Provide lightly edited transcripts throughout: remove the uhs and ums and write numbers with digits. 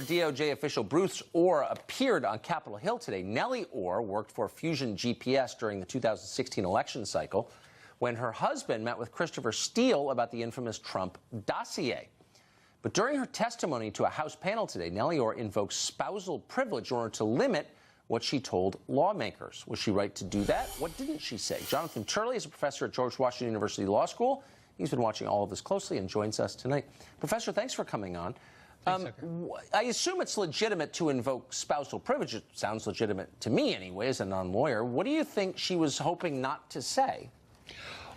DOJ official Bruce Ohr appeared on Capitol Hill today. Nellie Ohr worked for Fusion GPS during the 2016 election cycle when her husband met with Christopher Steele about the infamous Trump dossier. But during her testimony to a House panel today, Nellie Ohr invoked spousal privilege in order to limit what she told lawmakers. Was she right to do that? What didn't she say? Jonathan Turley is a professor at George Washington University Law School. He's been watching all of this closely and joins us tonight. Professor, thanks for coming on. I assume it's legitimate to invoke spousal privilege. It sounds legitimate to me anyway, as a non-lawyer. What do you think she was hoping not to say?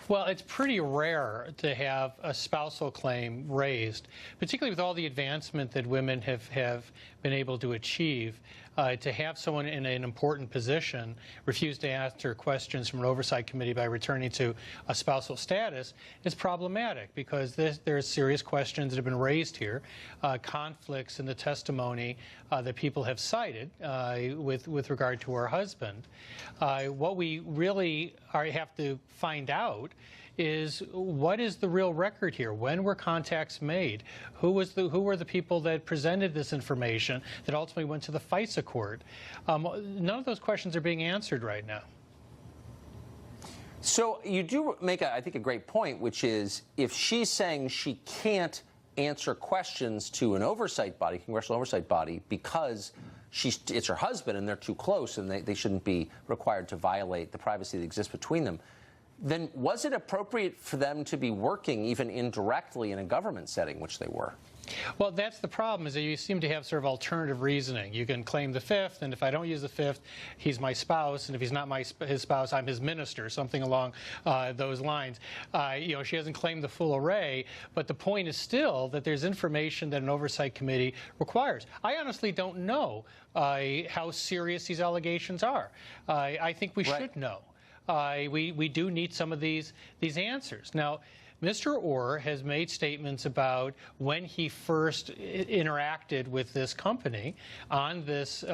Well, it's pretty rare to have a spousal claim raised, particularly with all the advancement that women have been able to achieve. To have someone in an important position refuse to answer questions from an oversight committee by returning to a spousal status is problematic, because there's serious questions that have been raised here, conflicts in the testimony that people have cited with regard to her husband. What we really have to find out is, what is the real record here? When were contacts made? Who were the people that presented this information that ultimately went to the FISA court? None of those questions are being answered right now. So you do make, I think, a great point, which is, if she's saying she can't answer questions to an oversight body, congressional oversight body, because it's her husband and they're too close and they shouldn't be required to violate the privacy that exists between them, then was it appropriate for them to be working even indirectly in a government setting, which they were? Well, that's the problem, is that you seem to have sort of alternative reasoning. You can claim the fifth, and if I don't use the fifth, he's my spouse, and if he's not his spouse, I'm his minister, something along those lines. She hasn't claimed the full array, but the point is still that there's information that an oversight committee requires. I honestly don't know how serious these allegations are. I think we should know. We do need some of these answers. Now, Mr. Ohr has made statements about when he first interacted with this company on this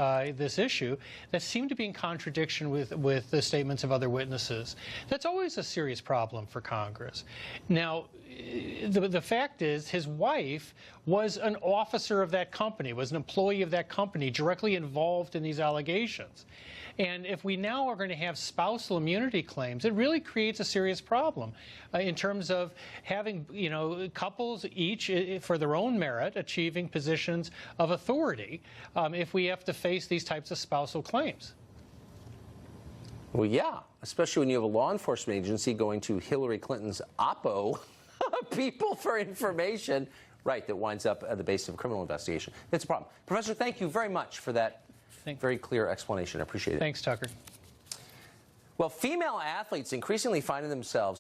issue that seem to be in contradiction with the statements of other witnesses. That's always a serious problem for Congress. Now, the fact is, his wife was an officer of that company, was an employee of that company, directly involved in these allegations. And if we now are going to have spousal immunity claims, it really creates a serious problem in terms of having, couples each, for their own merit, achieving positions of authority if we have to face these types of spousal claims. Well, yeah, especially when you have a law enforcement agency going to Hillary Clinton's Oppo people for information, right, that winds up at the base of a criminal investigation. It's a problem. Professor, thank you very much for that very clear explanation. I appreciate it. Thanks, Tucker. Well, female athletes increasingly finding themselves